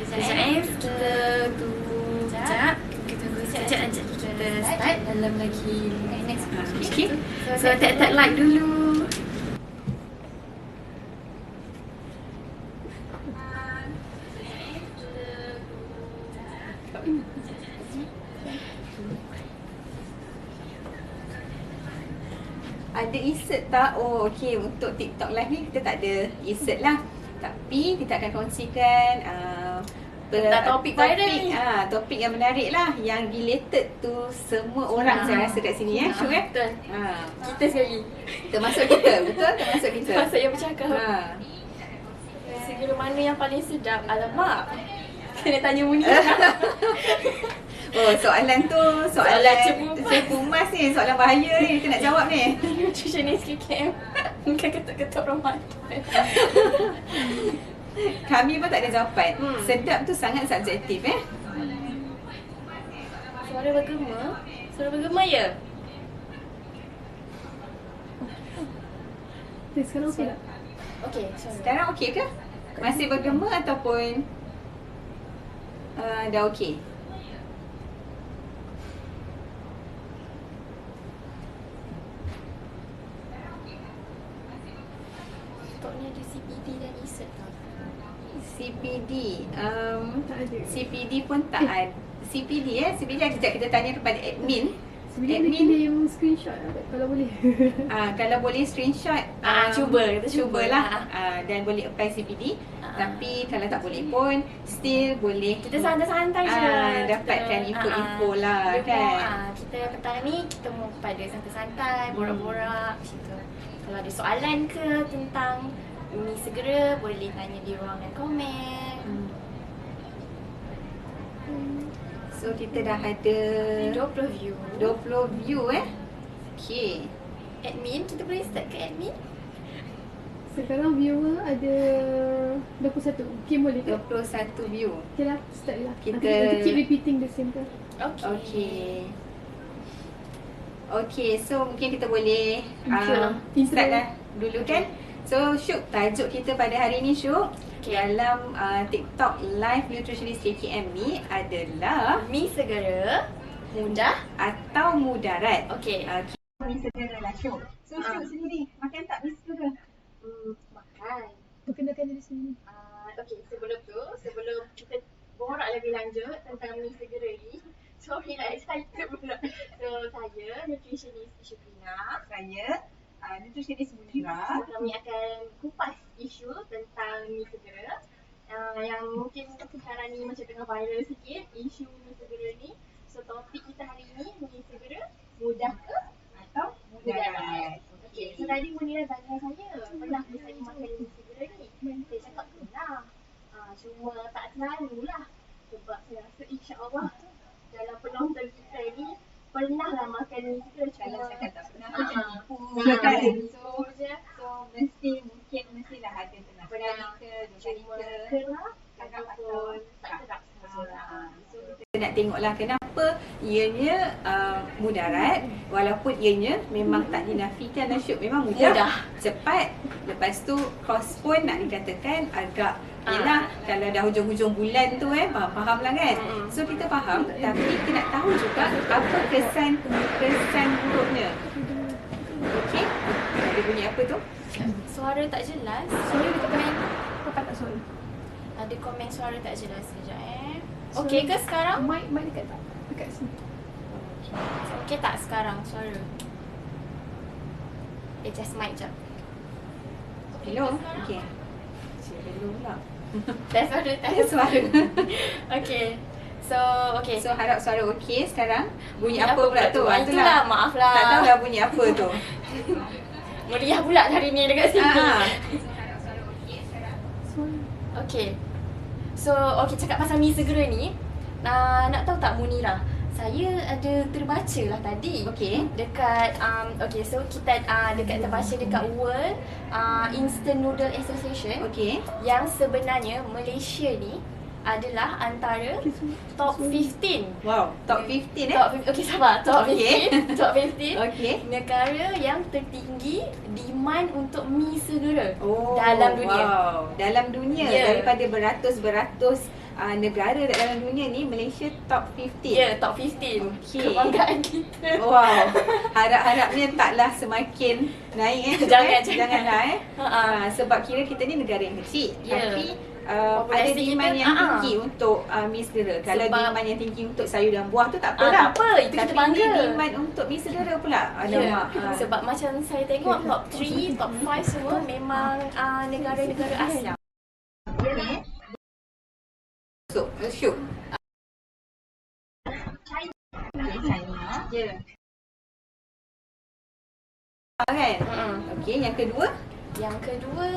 Sekejap kita tunggu sekejap. Kita tunggu sekejap aja. Kita start dalam lagi 5 minit. Okay. So tap like dulu. Ada insert tak? Oh okey, untuk TikTok live ni kita tak ada insert lah. Tapi kita akan kongsikan tentang topik viral. Topik yang menarik lah, yang related tu semua orang saya rasa kat sini ya. Syuk Betul. Kita sekali. Termasuk kita, betul? Termasuk kita. Termasuk yang bercakap. Segala mana yang paling sedap? Alamak. Kena tanya Munira. Oh, soalan tu soalan cepumas ni, soalan bahaya ni, kita nak jawab ni. Nutritionist KKM. Bukan ketuk-ketuk Ramadan. Kami pun tak ada jawapan. Sedap tu sangat subjektif Suara bergema? Suara bergema ya? Sekarang okey tak? Okey, Sekarang okey ke? Masih bergema ataupun dah okey? TikTok ni ada CPD dan insert tak? CPD Tak ada. CPD pun tak ada. CPD sekejap kita tanya kepada admin. Sebenarnya Admin. dia yang screenshot lah, kalau boleh. Kalau boleh screenshot, Kita cubalah. Dan boleh apply CPD. Tapi kalau tak boleh pun still boleh Kita santai-santai je. dapatkan info-info lah kan. Kita petang ni kita mau pada santai-santai, borak-borak macam tu. Kalau ada soalan ke tentang Mi Segera, boleh tanya di ruangan komen. So kita dah ada 20 view. 20 view Okay. Admin, kita boleh start ke admin? Sekarang viewer ada 21. Okay, boleh ke? 21 view. Okay lah, start lah. Kita- Nanti keep repeating the same ke? Okay, so mungkin kita boleh Intro. start dah dulu kan. So Syuk, tajuk kita pada hari ni Syuk, dalam TikTok Live Nutritionist KKM ni adalah Mi Segera, mudah atau mudarat. Okey. Mi segera lah Syuk. So Syuk sendiri, makan tak mi segera? Makan. Perkenalkan diri sendiri. Okey, sebelum kita borak lebih lanjut tentang Mi Segera ni, sorry nak excited pula. So, saya nutritionist Syukrina. Saya nutritionist Munira. Kami akan kupas isu tentang Mi Segera yang mungkin sekarang ni macam tengah viral sikit, isu Mi Segera ni. So, topik kita hari ni, Mi Segera, mudah ke Atau mudarat. Okey, so tadi Munira tanya saya, pernah ke saya makan Mi Segera ni? Saya cakap pernah. Cuma tak selalulah. Sebab saya rasa insya-Allah dalam penonton kita ni pernah lah makan Mi Segera. Kalau Cuma cakap tak pernah tu Ah, tipu ah, kan. so, Mestilah ada pernah pernah sekali ke, dua cuma kali ke. kerap ataupun tak kerap saja. So, Kita nak tengoklah kenapa ianya mudarat, walaupun ianya memang tak dinafikan dan Syuk, memang mudah, cepat. Lepas tu cost pun nak dikatakan agak yelah, kalau dah hujung-hujung bulan tu faham lah kan. So kita faham, tapi kita nak tahu juga apa kesan buruknya. Okey, ada bunyi apa tu? suara tak jelas. Suara dekat komen. Apa tak suara? Ada komen suara tak jelas sekejap Okey ke sekarang? Mic dekat tak? Dekat sini. Okey tak sekarang suara? Just mic jap. Hello? Okey. Hello pula. Test suara, Ada test. suara. Okey. Okay. So harap suara okey sekarang. Bunyi apa pula tu? Itulah, maaf lah. Tak tahu dah bunyi apa tu. Meriah pula hari ni dekat sini. Suara. Okay. So, cakap pasal Mi Segera ni, nak tahu tak Munira? Saya ada terbaca lah tadi. Okey. Dekat, so kita dekat terbaca dekat World Instant Noodle Association. Okey. Yang sebenarnya Malaysia ni adalah antara top 15. Wow, top 15 Top 15. Okey, sabar. Top Okey. 15. Top 15. Okey. Negara yang tertinggi demand untuk mi segera Oh, dalam dunia. Wow, dalam dunia. Ya. Daripada beratus-beratus negara dalam dunia ni, Malaysia top 15. Ya, top 15. Okey. Kebanggaan kita. Wow, harap-harapnya taklah semakin naik janganlah sebab kira kita ni negara yang kecil, Ya. tapi Populasi ada kita, demand yang tinggi untuk mi segera. Kalau Sebab- demand yang tinggi untuk sayur dan buah tu tak apa Tak lah. apa, itu kita Tapi bangga. ni demand untuk mi segera pula. Alamak. Ya, sebab macam saya tengok top 3, top 5 semua memang negara-negara Asia. Syuk. China. Ya. Kan? Okey, yang kedua. Yang kedua,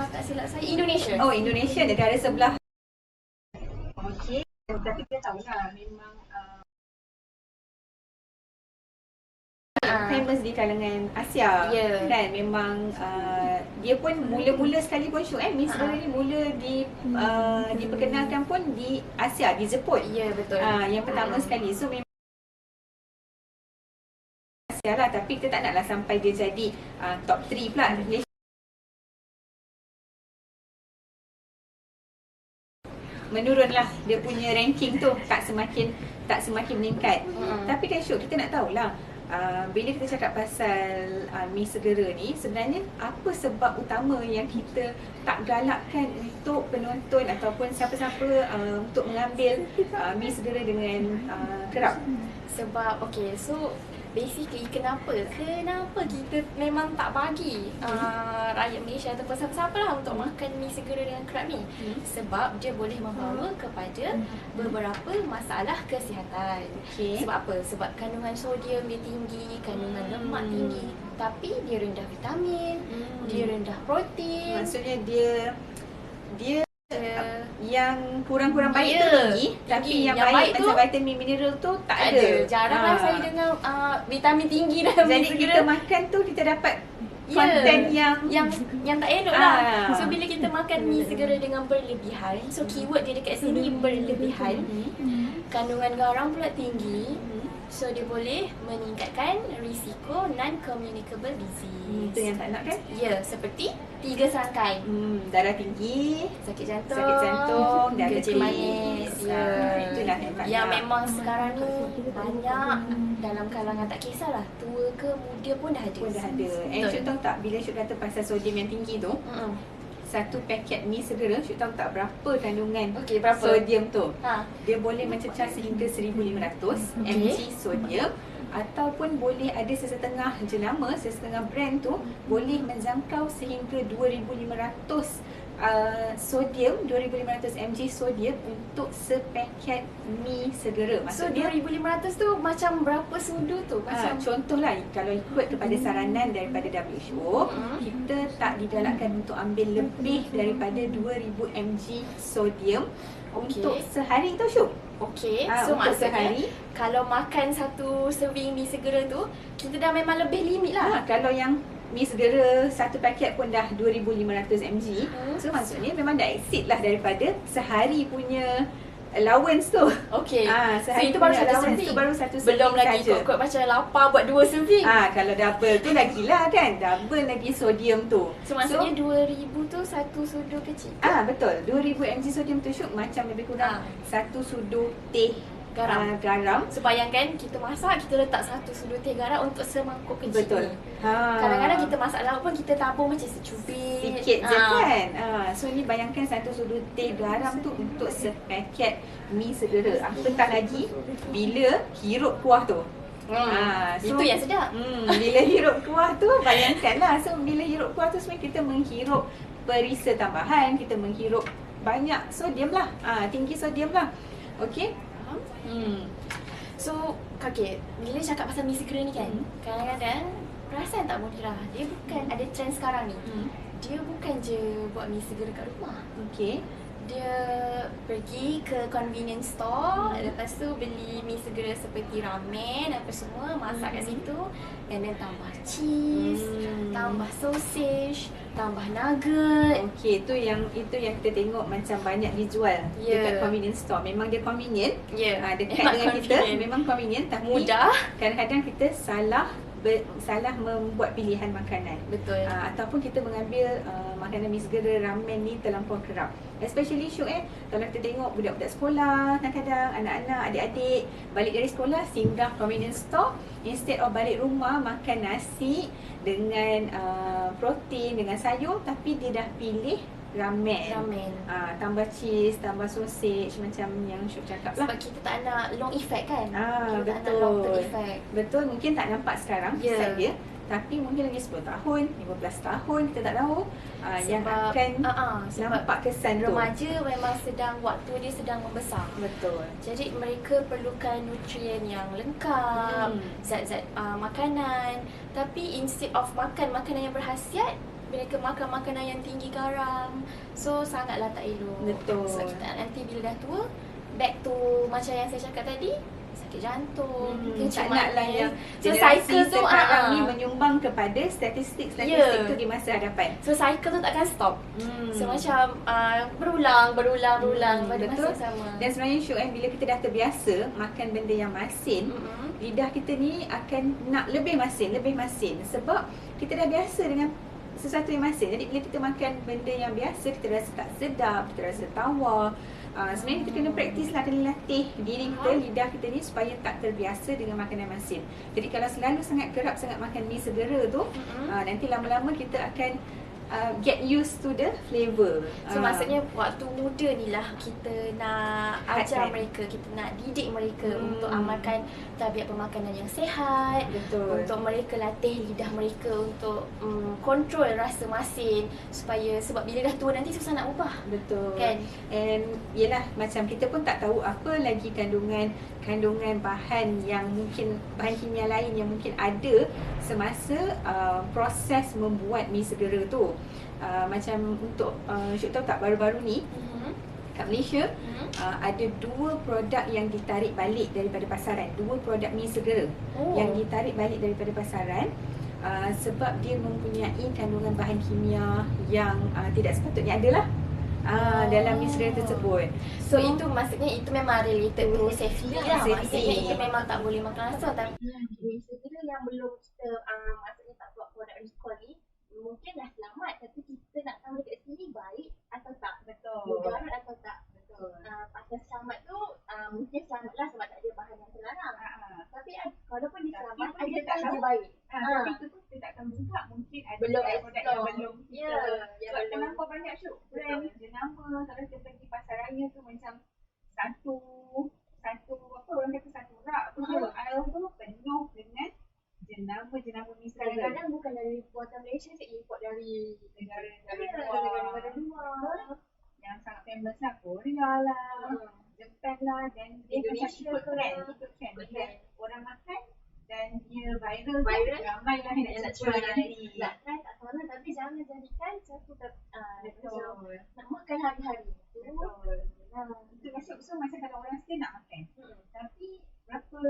tak silap saya, Indonesia. Oh, Indonesia, negara sebelah. Okey, tapi kita tahu lah memang famous di kalangan Asia. Ya. Kan, memang dia pun mula-mula sekali pun Syuk mi segera ni mula diperkenalkan pun di Asia, di Jepun. Ya, betul. Yang pertama sekali. So memang Asia lah, tapi kita tak naklah sampai dia jadi top 3 pula. Menurunlah dia punya ranking tu, tak semakin meningkat. Tapi kan Syuk, kita nak tahulah bila kita cakap pasal mi segera ni, sebenarnya apa sebab utama yang kita tak galakkan untuk penonton ataupun siapa-siapa untuk mengambil mi segera dengan kerap? Sebab so basically kenapa kita memang tak bagi rakyat Malaysia ataupun siapa-siapa lah untuk makan mi segera dengan kerap ni? Sebab dia boleh membawa kepada beberapa masalah kesihatan. Okey. Sebab apa? Sebab kandungan sodium dia tinggi, kandungan lemak tinggi, tapi dia rendah vitamin, dia rendah protein. Maksudnya dia yang kurang-kurang baik Ya, tu tinggi, tapi tinggi. yang Yang baik baik tu macam vitamin mineral tu tak ada. Jaranglah saya dengar vitamin tinggi dalam mi Jadi segera. kita makan tu kita dapat konten yang tak elok lah. Ah. So bila kita makan mi segera dengan berlebihan, so keyword dia dekat sini berlebihan, kandungan garam pula tinggi. So dia boleh meningkatkan risiko non-communicable disease. Itu yang tak nak kan? Ya, seperti 3 serangkai. Darah tinggi, Sakit jantung, kencing kencing manis. Ya. Itulah yang tak Yang nak. memang sekarang ni banyak dalam kalangan, tak kisahlah tua ke muda pun dah ada. pun dah ada. And Syuk tahu tak, bila Syuk kata pasal sodium yang tinggi tu, satu paket mi segera, Syuk tahu tak berapa kandungan Okey, berapa? sodium tu? Ha. Dia boleh mencecah sehingga 1500 mg sodium, ataupun boleh ada sesetengah brand tu boleh menjangkau sehingga 2500 sodium, 2500 mg sodium untuk sepaket mi segera. So Maksudnya 2500 tu macam berapa sudu tu? Macam contohlah, kalau ikut kepada saranan daripada WHO, kita tak digalakkan untuk ambil lebih daripada 2000 mg sodium untuk sehari tau Syuk. okey. So So untuk maksudnya sehari, kalau makan satu serving mi segera tu, kita dah memang lebih limit lah. kalau yang mi segera satu paket pun dah 2500 mg, so maksudnya memang dah exceed lah daripada sehari punya allowance tu. Okey. So Sehari itu baru punya satu allowance serving. tu baru satu serving Belum lagi saja. kot macam lapar buat 2 serving. Kalau double tu lagilah kan, double lagi sodium tu. So maksudnya 2000 tu satu sudu kecil. Betul. 2000 mg sodium tu Syuk macam lebih kurang satu sudu teh Garam. garam. So bayangkan kita masak, kita letak satu sudu teh garam untuk semangkuk kecil Betul. ni. Kadang-kadang kita masak lauk pun kita tabur macam secubit. Sikit je kan. So ni bayangkan satu sudu teh garam tu untuk sepaket mi segera. Apatah lagi bila hirup kuah tu. Itu yang sedap. Bila hirup kuah tu, bayangkanlah. So bila hirup kuah tu sebenarnya kita menghirup perisa tambahan, kita menghirup banyak sodium lah. Tinggi sodium lah. Okey. So, bila cakap pasal mi segera ni kan, kadang-kadang perasan tak Munirah, dia bukan ada trend sekarang ni. dia bukan je buat mi segera kat rumah. Okey. Dia pergi ke convenience store, lepas tu beli mi segera seperti ramen apa semua, masak kat situ, and then tambah cheese, tambah sausage, tambah nugget. Okey, itu yang kita tengok macam banyak dijual dekat convenience store. Memang dia convenient. Dekat memang dengan kita convenient. memang convenient, tapi Mudah. kadang-kadang kita salah membuat pilihan makanan. Betul. Ataupun kita mengambil makanan mi segera ramen ni terlampau kerap. Especially Syuk kalau kita tengok budak-budak sekolah, kadang-kadang anak-anak, adik-adik balik dari sekolah singgah convenience store, instead of balik rumah makan nasi dengan protein, dengan sayur, tapi dia dah pilih ramen. Tambah cheese, tambah sausage, macam yang Syuk cakap lah. Sebab kita tak nak long effect kan. Kita tak nak Betul. long term effect. Betul, mungkin tak nampak sekarang side dia, tapi mungkin lagi 10 tahun, 15 tahun, kita tak tahu yang akan nampak kesan tu. Remaja memang waktu dia sedang membesar. Betul. Jadi mereka perlukan nutrien yang lengkap, zat-zat makanan. Tapi instead of makan makanan yang berkhasiat, mereka makan makanan yang tinggi garam. So sangatlah tak elok. Betul. Sebab kita nanti bila dah tua, back to macam yang saya cakap tadi, sakit jantung, tak nak lah yang so generasi cycle tu sekarang ni menyumbang kepada statistik tu di masa hadapan. So cycle tu takkan stop. So macam berulang pada masa yang sama. Dan sebenarnya Syuk bila kita dah terbiasa makan benda yang masin, lidah kita ni akan nak lebih masin. Sebab kita dah biasa dengan sesuatu yang masin. Jadi bila kita makan benda yang biasa, kita rasa tak sedap, kita rasa tawar. Sebenarnya kita kena praktis lah, kena latih diri kita, lidah kita ni supaya tak terbiasa dengan makanan masin. Jadi kalau selalu sangat kerap sangat makan mi segera tu, nanti lama-lama kita akan get used to the flavour. So maksudnya waktu muda ni lah kita nak ajar mereka, kita nak didik mereka untuk amalkan tabiat pemakanan yang sihat. Betul. Untuk mereka latih lidah mereka untuk kontrol rasa masin, sebab bila dah tua nanti susah nak ubah. Betul. Kan? And yelah, macam kita pun tak tahu apa lagi kandungan bahan yang mungkin, bahan kimia lain yang mungkin ada semasa proses membuat mi segera tu. Macam untuk Syuk tahu tak, baru-baru ni kat Malaysia ada 2 produk yang ditarik balik daripada pasaran. 2 produk mi segera yang ditarik balik daripada pasaran sebab dia mempunyai kandungan bahan kimia yang tidak sepatutnya ada lah dalam mi segera tersebut. So itu maksudnya itu memang related to safety lah. Maksudnya itu memang tak boleh makan langsung. Tapi mi segera yang belum kita maksudnya tak buat produk recall ni, mungkin dah selamat, tapi kita nak tahu dekat sini baik atau tak. Betul. Mudarat atau tak. Betul. Pasal selamat tu mungkin selamat lah sebab tak ada bahan yang terlarang. Tapi walaupun dia selamat, ada tak lebih baik. Tapi itu pun kita tak tahu juga, mungkin ada Belum produk yang belum Ya, sebab terlampau banyak Syuk brand jenama. Kalau kita pergi pasar raya tu macam satu apa orang kata satu rak tu aisle tu penuh dengan jenama mi segera. kadang-kadang bukan dari buatan Malaysia, saya import dari negara luar yang sangat famous lah, Korea lah, Jepun lah, dan dia Indonesia ikut trend. Bila orang makan dan dia viral, ramai lah yang nak cuba nanti. Nak try tak salah, tapi jangan jadikan satu Betul. nak makan hari-hari. Betul. Itu masuk, so macam kalau orang still nak makan, tapi berapa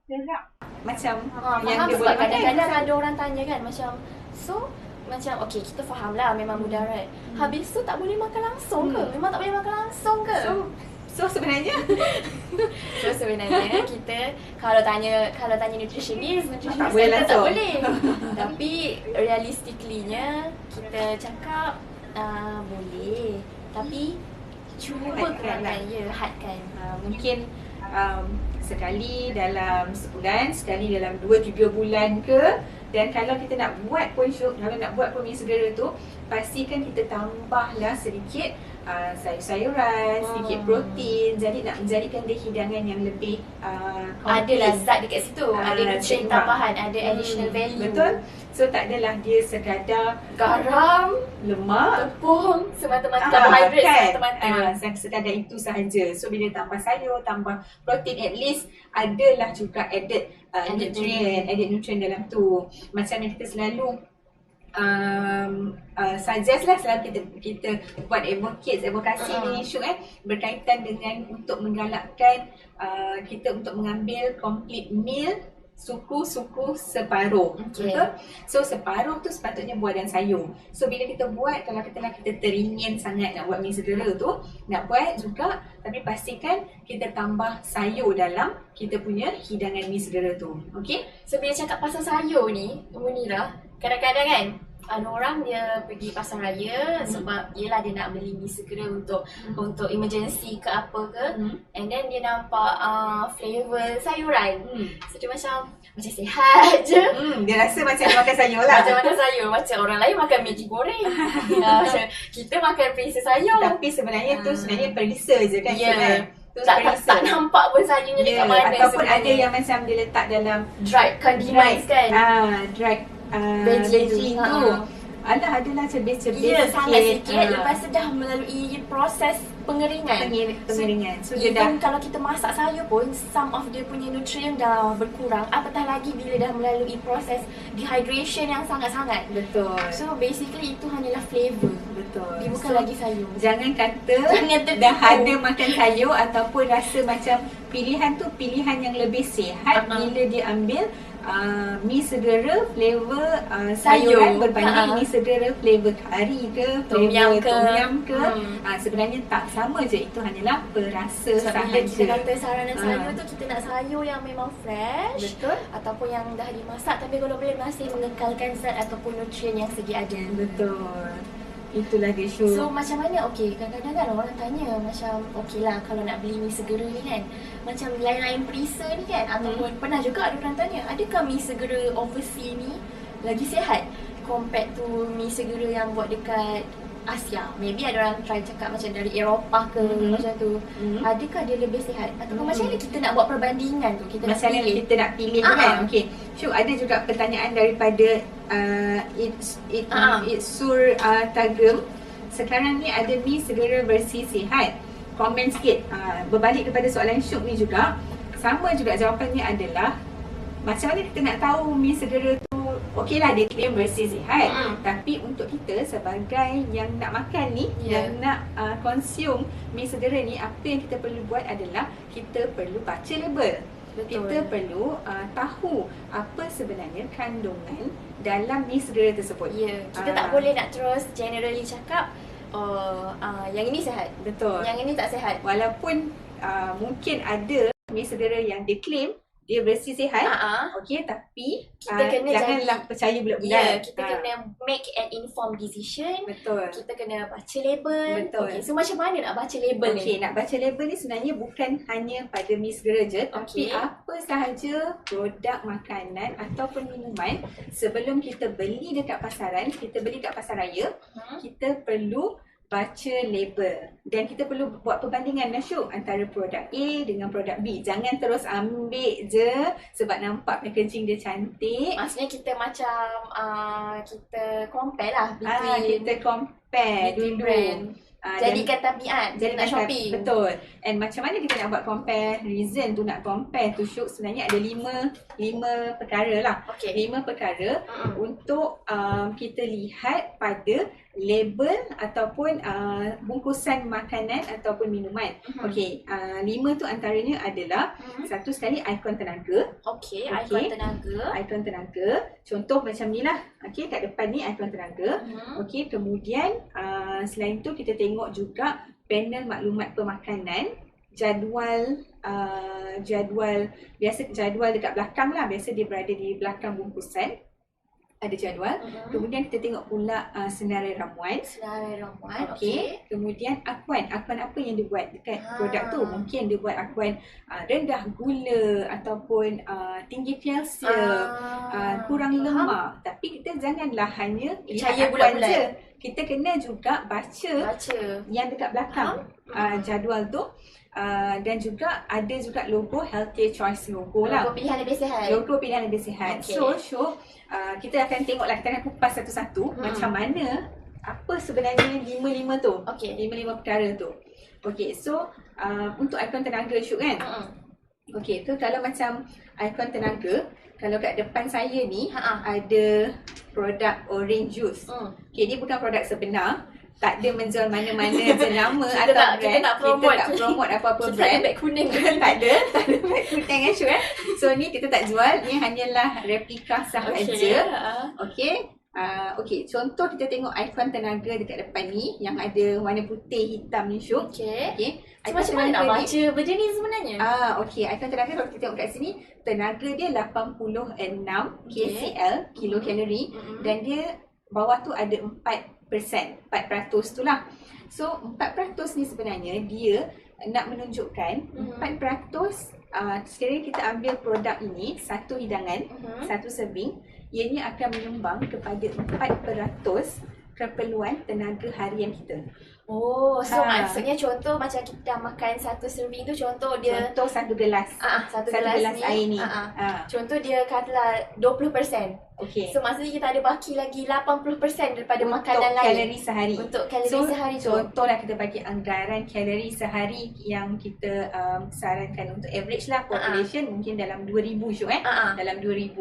serap Macam faham yang dia sebab boleh makan. kadang-kadang ada orang tanya kan macam okay, kita faham lah memang mudarat. Habis tu tak boleh makan langsung ke? Memang tak boleh makan langsung ke? So sebenarnya So sebenarnya kita kalau tanya nutritionist Tak boleh kata tak langsung. boleh. Tapi realistically-nya kita cakap boleh. Tapi cuba Hadkan lah. hadkan. mungkin sekali dalam sebulan, sekali dalam 2-3 bulan ke. Dan kalau kita nak buat pun Syuk, kalau nak buat pun mi segera tu, pastikan kita tambahlah sedikit sayur-sayuran, sedikit protein. Jadi nak menjadikan dia hidangan yang lebih Adalah zat dekat situ, ada nutrien seimbang. tambahan, ada additional value. Betul. So tak adalah dia sekadar Garam, lemak, tepung, semata-mata carbohydrate semata-mata. sekadar itu sahaja. So bila tambah sayur, tambah protein, at least adalah juga added nutrient dalam tu. Macam yang kita selalu suggest lah selalu kita buat advokasi ni Syuk berkaitan dengan untuk menggalakkan kita untuk mengambil complete meal suku separuh. Betul? So separuh tu sepatutnya buah dan sayur. So bila kita buat, kalau kita teringin sangat nak buat mi segera tu, nak buat juga, tapi pastikan kita tambah sayur dalam kita punya hidangan mi segera tu. Okay? So bila cakap pasal sayur ni, Munirah, kadang-kadang kan ada orang dia pergi pasar raya sebab yelah dia nak beli mi segera untuk emergency ke apa ke, and then dia nampak flavor sayuran. So dia macam sihat je. Dia rasa macam dia makan sayur lah. Macam makan sayur, macam orang lain makan Maggi goreng. Kita makan perisa sayur. Tapi sebenarnya tu sebenarnya perisa je kan. Tak nampak pun sayurnya dekat mana. Ataupun sebenarnya. ada yang macam dia letak dalam dried condiments kan. Dried veggie tu. Alah, adalah cebis-cebis Ya, sangat sikit. Ah. Lepas tu dah melalui proses pengeringan. Pengeringan. So dia dah Even kalau kita masak sayur pun, some of dia punya nutrien dah berkurang. Apatah lagi bila dah melalui proses dehydration yang sangat-sangat. betul. So basically itu hanyalah flavor. Betul. Dia bukan So, lagi sayur. Jangan kata tertipu. dah ada makan sayur ataupun rasa macam pilihan tu pilihan yang lebih sihat bila dia ambil mi segera flavor sayuran berbanding mi segera flavor kari ke, Tom yum ke. tom yum ke. Sebenarnya tak sama je, itu hanyalah perasa Sebab bila kita sahaja. kata saranan sayur tu, kita nak sayur yang memang fresh. Betul. Ataupun yang dah dimasak tapi kalau boleh masih mengekalkan zat ataupun nutrien yang sedia ada. Betul. Itulah dia Syuk. So macam mana, okey, kadang-kadang kan orang tanya macam okey lah kalau nak beli mi segera ni kan, macam lain-lain perisa ni kan, ataupun pernah juga ada orang tanya, adakah mi segera overseas ni lagi sihat compared to mi segera yang buat dekat Asia? Maybe ada orang try cakap macam dari Eropah ke macam tu. Adakah dia lebih sihat? Ataupun macam mana kita nak buat perbandingan tu? Kita nak macam mana pilih. kita nak pilih tu kan. Okey. Syuk, ada juga pertanyaan daripada Sur Tagem. Sekarang ni ada mi segera versi sihat. Komen sikit. Berbalik kepada soalan Syuk ni juga, sama juga jawapannya adalah macam mana kita nak tahu mi segera tu okeylah dia claim versi sihat, tapi untuk kita sebagai yang nak makan ni, yang nak consume mi segera ni, apa yang kita perlu buat adalah kita perlu baca label. Kita perlu tahu apa sebenarnya kandungan dalam mi segera tersebut. Ya, kita tak boleh nak terus generally cakap yang ini sihat, Betul. yang ini tak sihat. Walaupun mungkin ada mi segera yang diklaim dia versi sihat, okey, tapi Kita kena janganlah percaya bulat-bulat. kita kena make an informed decision. Betul. Kita kena baca label. Betul. Okay, so macam mana nak baca label Okey, ni? nak baca label ni sebenarnya bukan hanya pada mi segera je, tapi Okey. apa sahaja produk makanan ataupun minuman sebelum kita beli dekat pasaran, kita beli kat pasar raya, kita perlu baca label dan kita perlu buat perbandingan Syuk antara produk A dengan produk B. Jangan terus ambil je sebab nampak packaging dia cantik. Maksudnya kita macam kita compare lah between Kita compare between dulu. brand. Jadikan tabiat. Jadi nak shopping. Betul. And macam mana kita nak buat comparison tu, nak compare tu Syuk, sebenarnya ada lima perkara lah. Okey. 5 perkara untuk kita lihat pada label ataupun bungkusan makanan ataupun minuman. Okey, 5 tu antaranya adalah satu sekali ikon tenaga. Okey, Okey. ikon tenaga. Ikon tenaga. Contoh macam ni lah. Okey, kat depan ni ikon tenaga. Okey, kemudian selain tu kita tengok juga panel maklumat pemakanan, jadual jadual dekat belakang lah, biasa dia berada di belakang bungkusan, ada jadual. Kemudian kita tengok pula senarai ramuan. Senarai ramuan. Okey. Kemudian akuan apa yang dia buat dekat produk tu. Mungkin dia buat akuan rendah gula ataupun tinggi kalsium, kurang lemak. Tapi kita janganlah hanya lihat Percaya akuan bulat-bulat. je. Kita kena juga baca yang dekat belakang jadual tu. Dan juga ada juga logo Healthy Choice logo lah. Logo pilihan lebih sihat. Logo pilihan lebih sihat. Okey. So kita akan tengoklah, kita akan kupas satu-satu macam mana apa sebenarnya 5 tu. Okey. 5 perkara tu. Okey, so untuk ikon tenaga Syuk kan. Okey, tu kalau macam ikon tenaga, kalau kat depan saya ni ada produk orange juice. Hmm. Okay, dia bukan produk sebenar. Tak ada menjual mana-mana jenama Kita atau tak- brand. kita tak promote. Kita tak promote apa-apa Kita brand. ada beg kuning. Tak ada beg kuning kan Syuk eh. So ni kita tak jual. Ni hanyalah replika sahaja. Okay. Okay, contoh kita tengok ikon tenaga dekat depan ni yang ada warna putih hitam ni Syuk. Okay. Okay. So, macam mana nak baca benda ni sebenarnya? Okay, ikon tenaga kalau kita tengok kat sini, tenaga dia 86 kcal, kilokalori, dan dia bawah tu ada 4%, 4% tu lah. So 4% ni sebenarnya dia nak menunjukkan 4%, sekiranya kita ambil produk ini, satu hidangan, satu serving, ianya akan menyumbang kepada 4% keperluan tenaga harian kita. Oh, so Ha. maksudnya contoh macam kita makan satu serving tu, contoh dia Contoh satu gelas. satu Satu gelas gelas ni, air ni. Contoh dia katalah 20%. Okay. So maksudnya kita ada baki lagi 80% daripada Untuk makanan lain. kalori sehari. Untuk kalori So, sehari tu. contohlah kita bagi anggaran kalori sehari yang kita sarankan untuk average lah population mungkin dalam 2000 Syuk dalam 2000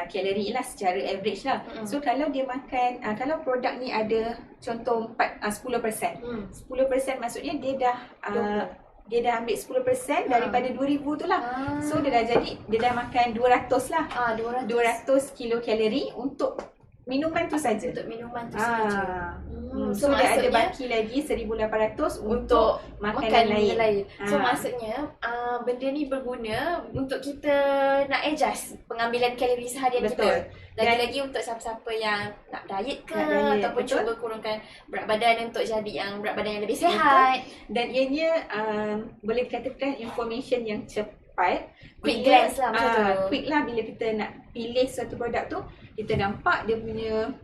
kalori lah secara average lah. So kalau dia makan, kalau produk ni ada contoh 10%. 10% maksudnya dia dah dia dah ambil 10% daripada 2000 tu lah. So dia dah jadi, dia dah makan 200 lah. 200 kilokalori untuk minuman tu saja. Untuk minuman tu saja. So dia ada maksudnya baki lagi 1800 untuk makanan lain. So maksudnya benda ni berguna untuk kita nak adjust pengambilan kalori seharian Betul. kita. Lagi-lagi untuk siapa-siapa yang nak diet ke, Nak diet, ataupun betul. cuba kurangkan berat badan untuk jadi yang berat badan yang lebih sihat. Dan ianya boleh dikatakan information yang cepat. Quick Bila- glance lah macam tu. Quick lah bila kita nak pilih suatu produk tu, kita nampak dia punya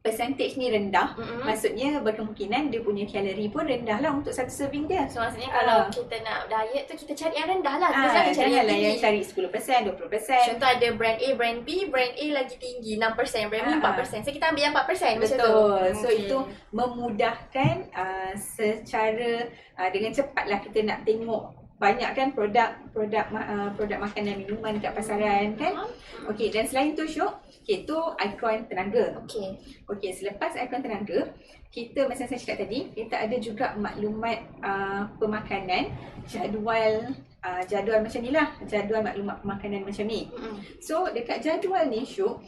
percentage ni rendah. Maksudnya berkemungkinan dia punya kalori pun rendah lah untuk satu serving dia. So maksudnya kalau kita nak diet tu, kita cari yang rendah lah. Kita jangan cari yang janganlah yang tinggi. cari 10%, 20%. Contoh ada brand A, brand B, brand A lagi tinggi 6%, brand B 4%. So kita ambil yang 4% macam tu. Betul. So Okay. itu memudahkan secara dengan cepatlah kita nak tengok banyak kan produk makanan minuman dekat pasaran kan. Okey, dan selain tu Syuk, itu ikon tenaga. Okey, selepas ikon tenaga, kita macam saya cakap tadi, kita ada juga maklumat pemakanan, jadual macam ni lah, jadual maklumat pemakanan macam ni. So dekat jadual ni Syuk,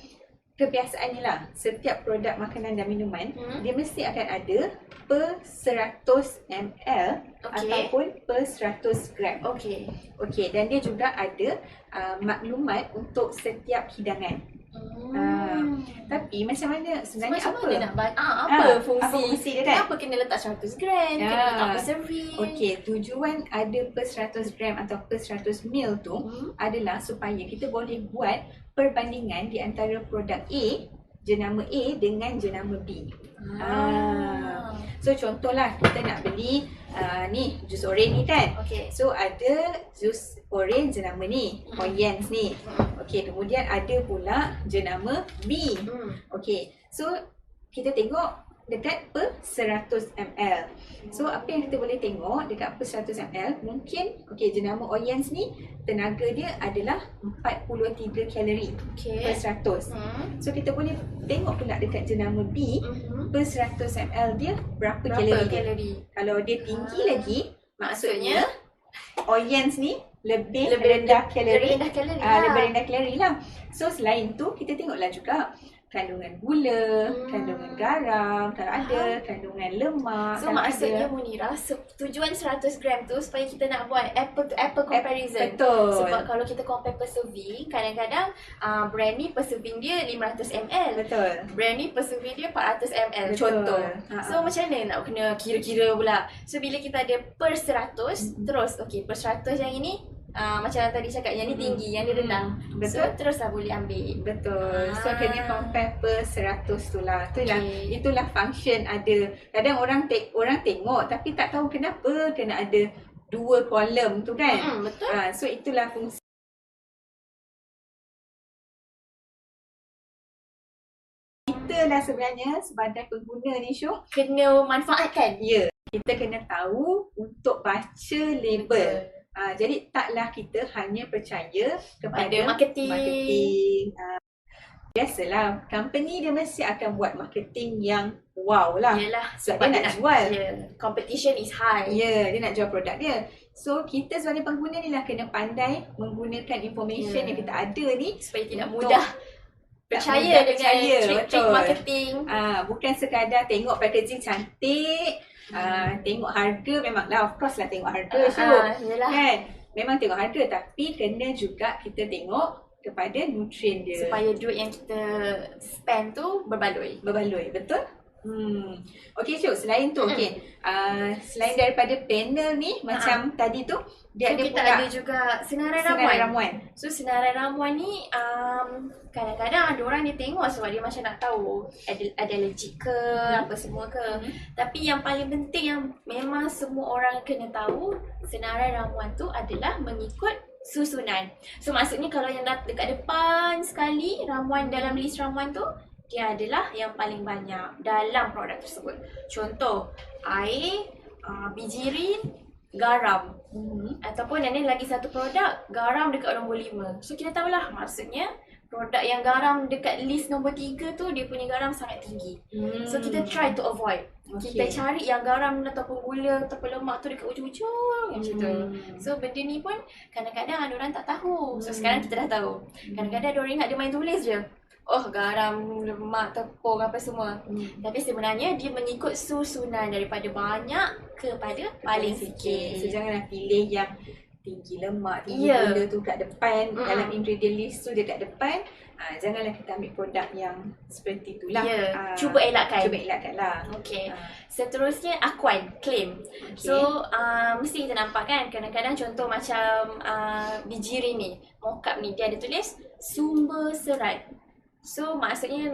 kebiasaan ni lah, setiap produk makanan dan minuman dia mesti akan ada per 100 ml ataupun per 100 gram. Okey, dan dia juga ada maklumat untuk setiap hidangan. Tapi macam mana sebenarnya Macam apa? mana nak apa fungsi dia kan? Kenapa kena letak 100 gram? Kena letak per serving? Okey, tujuan ada per 100 gram atau per 100 ml tu adalah supaya kita boleh buat perbandingan di antara produk A, jenama A dengan jenama B. So contohlah kita nak beli ni jus orange ni kan. So ada jus orange jenama ni, Orange ni. Okey, kemudian ada pula jenama B. Okey, so kita tengok dekat per 100 ml. So apa yang kita boleh tengok dekat per 100 ml, mungkin okey jenama Orange ni tenaga dia adalah 43 kalori per 100. So kita boleh tengok pula dekat jenama B per 100 ml dia berapa kalori dia. Kalau dia tinggi lagi, maksudnya Orange ni lebih rendah kalori. Lebih rendah kalori lah. So selain tu kita tengoklah juga kandungan gula, kandungan garam, kalau ada, kandungan lemak. So maksudnya Munirah, tujuan 100 gram tu supaya kita nak buat apple to apple comparison. Betul. Sebab kalau kita compare per serving, kadang-kadang brand ni per serving dia 500 ml. Betul. Brand ni per serving dia 400 ml. Betul. Contoh. So macam mana nak kena kira-kira pula. So bila kita ada per 100, terus okey per 100 yang ini macam yang tadi cakap, yang ni tinggi, yang ni rendah. Betul. So teruslah boleh ambil. Betul. So kena compare per 100 tu lah. Itulah function ada. Kadang orang tengok tapi tak tahu kenapa kena ada dua kolom tu kan. Betul. So itulah fungsi. Kita lah sebenarnya sebagai pengguna ni Syuk, Kena manfaatkan. ya, kita kena tahu untuk baca label. Jadi taklah kita hanya percaya kepada Pada marketing. biasalah, company dia mesti akan buat marketing yang wow lah. Yelah, Sebab dia nak jual. Competition is high. Ya, dia nak jual produk dia. So, kita sebagai pengguna ni lah kena pandai menggunakan information yang kita ada ni Supaya tidak untuk mudah percaya mudah dengan percaya, trik-trik betul. marketing. Bukan sekadar tengok packaging cantik, tengok harga, memanglah of course lah tengok harga Yelah. kan. Memang tengok harga, tapi kena juga kita tengok kepada nutrien dia. Supaya duit yang kita spend tu berbaloi. Berbaloi, betul? Okey Syuk, selain tu selain daripada panel ni macam tadi tu dia So ada kita pula ada juga senarai senarai ramuan. ramuan. So senarai ramuan ni kadang-kadang ada orang dia tengok sebab dia macam nak tahu ada allergic ke apa semua ke. Tapi yang paling penting yang memang semua orang kena tahu, senarai ramuan tu adalah mengikut susunan. So maksudnya kalau yang dekat depan sekali ramuan dalam list ramuan tu, dia adalah yang paling banyak dalam produk tersebut. Contoh, air, bijirin, garam. Ataupun ada lagi satu produk, garam dekat nombor 5. So kita tahulah maksudnya produk yang garam dekat list nombor 3 tu dia punya garam sangat tinggi. So kita try to avoid. Kita cari yang garam ataupun gula ataupun lemak tu dekat ujung-ujung macam tu. So benda ni pun kadang-kadang ada orang tak tahu. So sekarang kita dah tahu. Kadang-kadang ada orang ingat dia main tulis je. Oh, garam, lemak, tepung apa semua. Tapi sebenarnya dia mengikut susunan daripada banyak kepada paling sikit. So janganlah pilih yang tinggi lemak, tinggi gula tu kat depan. Dalam ingredient list tu dia kat depan. Janganlah kita ambil produk yang seperti itulah. Cuba elakkan. Cuba elakkan lah. Okay. Seterusnya Aquan claim. So mesti kita nampak kan, kadang-kadang contoh macam bijirin ni, mockup ni, dia ada tulis sumber serat. So maksudnya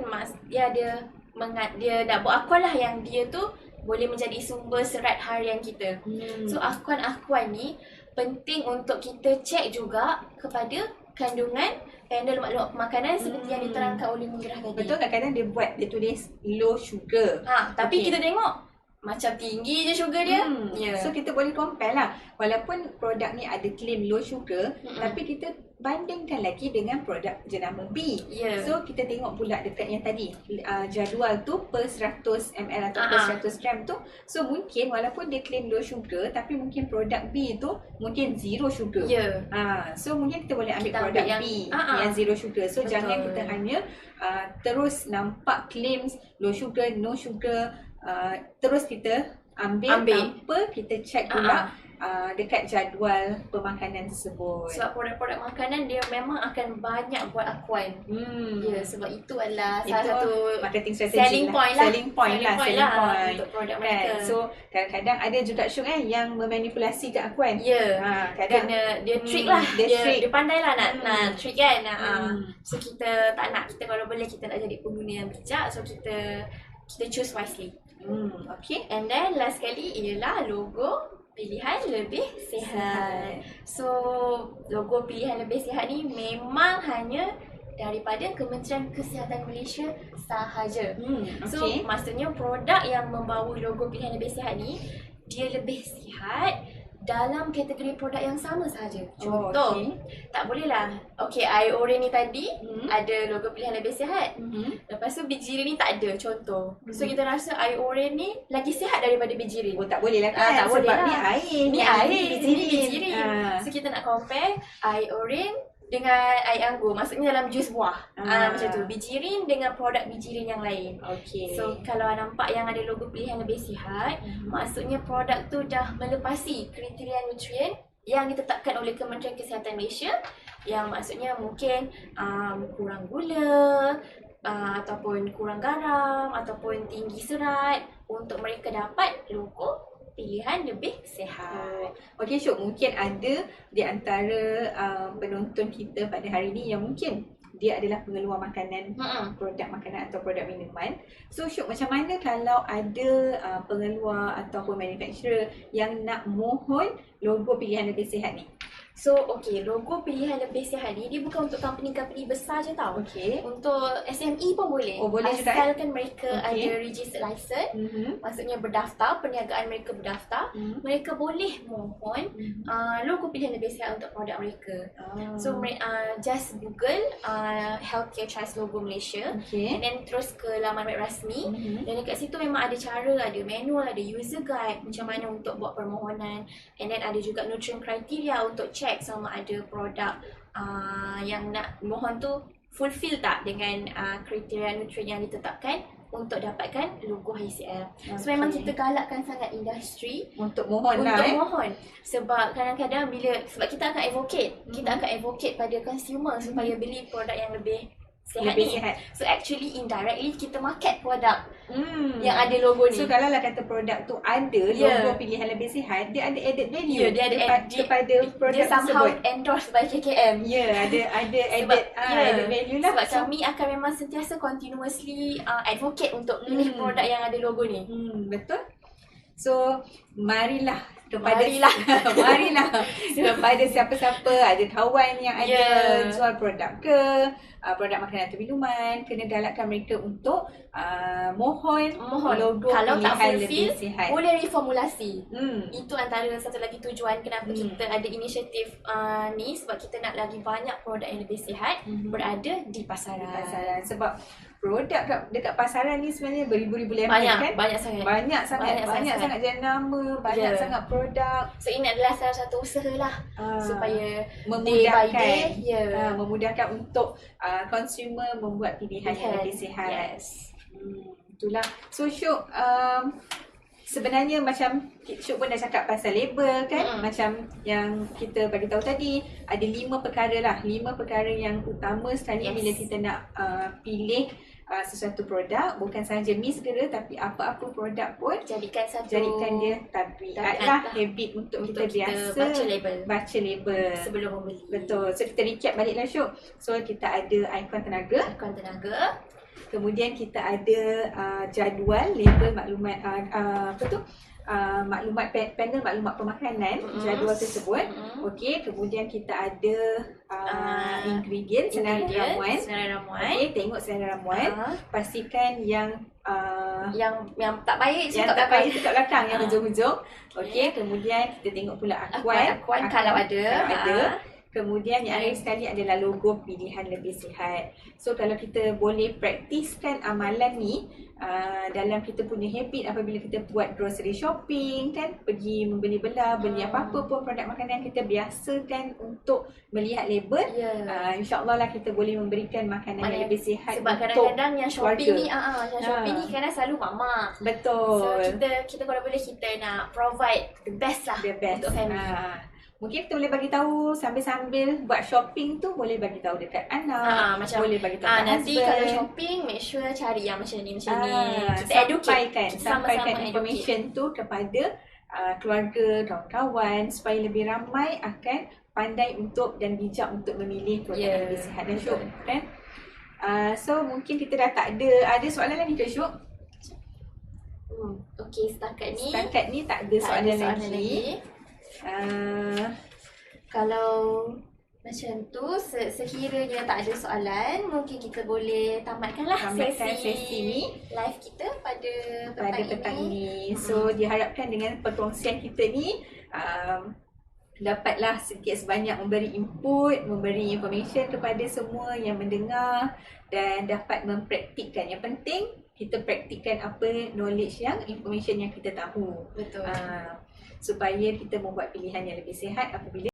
dia nak buat akuan lah yang dia tu boleh menjadi sumber serat harian kita. So akuan ni penting untuk kita cek juga kepada kandungan panel lemak-lemak makanan seperti yang diterangkan oleh Munirah tadi. Betul, kadang-kadang dia tulis low sugar. Tapi kita tengok macam tinggi je sugar dia. So kita boleh compare lah. Walaupun produk ni ada claim low sugar, tapi kita bandingkan lagi dengan produk jenama B. So kita tengok pula dekat yang tadi, jadual tu per 100 ml atau per 100 gram tu. So mungkin walaupun dia claim low sugar, tapi mungkin produk B tu mungkin zero sugar. So mungkin kita boleh ambil produk B yang zero sugar. So jangan kita hanya terus nampak claims low sugar, no sugar, terus kita ambil tanpa kita check pula dekat jadual pemakanan tersebut. Sebab produk-produk makanan dia memang akan banyak buat akuan. Sebab itu adalah salah satu marketing strategy selling point lah. Selling point untuk produk mereka. So kadang-kadang ada juga Syuk yang memanipulasi ke akuan. Kadang dia trick lah. Dia pandai lah nak trick kan. So kita tak nak, kita kalau boleh kita nak jadi pengguna yang bijak. So kita choose wisely. Okay. And then last sekali ialah logo pilihan lebih sihat. So logo pilihan lebih sihat ni memang hanya daripada Kementerian Kesihatan Malaysia sahaja. So maksudnya produk yang membawa logo pilihan lebih sihat ni dia lebih sihat dalam kategori produk yang sama sahaja. Contoh, tak bolehlah. Okay, air oranye ni tadi ada logo pilihan lebih sihat. Lepas tu bijirin ni tak ada, contoh. So kita rasa air oranye ni lagi sihat daripada bijirin. Tak boleh lah kan. Tak boleh sebab lah. ni air, ni bijirin. So kita nak compare air oranye dengan air anggur. Maksudnya dalam jus buah. Macam tu. Bijirin dengan produk bijirin yang lain. So kalau nampak yang ada logo pilihan lebih sihat, maksudnya produk tu dah melepasi kriteria nutrien yang ditetapkan oleh Kementerian Kesihatan Malaysia, yang maksudnya mungkin kurang gula, ataupun kurang garam, ataupun tinggi serat, untuk mereka dapat logo pilihan lebih sihat. Okey Syuk, mungkin ada di antara penonton kita pada hari ini yang mungkin dia adalah pengeluar makanan, produk makanan atau produk minuman. So Syuk, macam mana kalau ada pengeluar ataupun manufacturer yang nak mohon logo pilihan lebih sihat ni? So, okay, logo pilihan lebih sihat ni dia bukan untuk company-company besar je tau. Okay. Untuk SME pun boleh. Oh, boleh juga, Asalkan mereka Okay. ada registered license, Mhm. maksudnya berdaftar, perniagaan mereka berdaftar, mereka boleh mohon logo pilihan lebih sihat untuk produk mereka. So, just Google Healthcare Trust Logo Malaysia, Okay. and then terus ke laman web rasmi. Dan dekat situ memang ada cara, ada manual, ada user guide macam mana untuk buat permohonan, and then ada juga nutrient criteria untuk check sama ada produk yang nak mohon tu fulfill tak dengan kriteria nutrient yang ditetapkan untuk dapatkan logo HCL. So memang kita galakkan sangat industri Untuk mohon untuk lah mohon, sebab kadang-kadang sebab kita akan advocate pada consumer supaya beli produk yang lebih sihat Lebih ni. sihat. So actually indirectly kita market produk yang Yang ada logo ni. So kalau lah kata produk tu ada Yeah. logo pilihan lebih sihat, dia ada added value dia ada kepada produk dia somehow tersebut. endorsed by KKM. Ya, ada Sebab added value lah. sebab kami akan memang sentiasa continuously advocate untuk pilih produk yang ada logo ni. Betul. So marilah Marilah. marilah kepada siapa-siapa ada kawan yang ada Yeah. jual produk ke produk makanan atau minuman, kena galakkan mereka untuk mohon logo Kalau tak pilihan fulfill, lebih sihat. boleh reformulasi. Hmm. Itu antara satu lagi tujuan kenapa kita ada inisiatif ni, sebab kita nak lagi banyak produk yang lebih sihat berada di pasaran. Pasaran. Sebab produk dekat pasaran ni sebenarnya beribu-ribu lembar kan? Banyak sangat. Banyak sangat jenama, banyak sangat produk. So ini adalah salah satu usaha lah supaya memudahkan day by day, memudahkan untuk consumer membuat pilihan yang lebih sihat. Yes. Itulah. So Syuk, sebenarnya macam Syuk pun dah cakap pasal label kan, macam yang kita bagi tahu tadi, ada 5 perkara yang utama sekali bila kita nak pilih sesuatu produk. Bukan sahaja mi segera, tapi apa-apa produk pun jadikan dia tabiat lah, habit untuk kita biasa baca label sebelum membeli. Betul. So kita recap baliklah Syuk. So kita ada ikon tenaga, kemudian kita ada jadual label maklumat maklumat panel maklumat pemakanan, jadual tersebut. Okey, kemudian kita ada ingredient, senarai ramuan. Okey, tengok senarai ramuan. Pastikan yang tak baik yang tak baik tu kat belakang, yang hujung-hujung. Okey, kemudian kita tengok pula akuan kalau ada. Kemudian yang akhir sekali adalah logo pilihan lebih sihat. So kalau kita boleh praktiskan amalan ni dalam kita punya habit apabila kita buat grocery shopping kan, pergi membeli belah, beli apa-apa pun produk makanan, kita biasakan untuk melihat label. InsyaAllah lah kita boleh memberikan makanan yang lebih sihat. Sebab kadang-kadang yang shopping ni keluarga. kadang selalu mama. Betul. So kita kalau boleh kita nak provide the best lah untuk family. Mungkin kita boleh bagi tahu sambil-sambil buat shopping tu, boleh bagi tahu dekat anak, macam boleh bagi tahu dekat nanti husband. kalau shopping make sure cari yang macam ni kita educate, sampaikan information tu kepada keluarga, kawan-kawan supaya lebih ramai akan pandai untuk dan bijak untuk memilih produk yang lebih sihat dan Syuk kan. So mungkin kita dah tak ada soalan lagi ke Syuk? Okey, setakat ni tak ada soalan lagi. Kalau macam tu, sekiranya tak ada soalan, mungkin kita boleh tamatkanlah sesi ni live kita pada petang ini. So diharapkan dengan perkongsian kita ni dapatlah sedikit sebanyak memberi input, memberi information kepada semua yang mendengar dan dapat mempraktikkan. Yang penting kita praktikkan apa knowledge information yang kita tahu. Betul. Supaya kita membuat pilihan yang lebih sihat apabila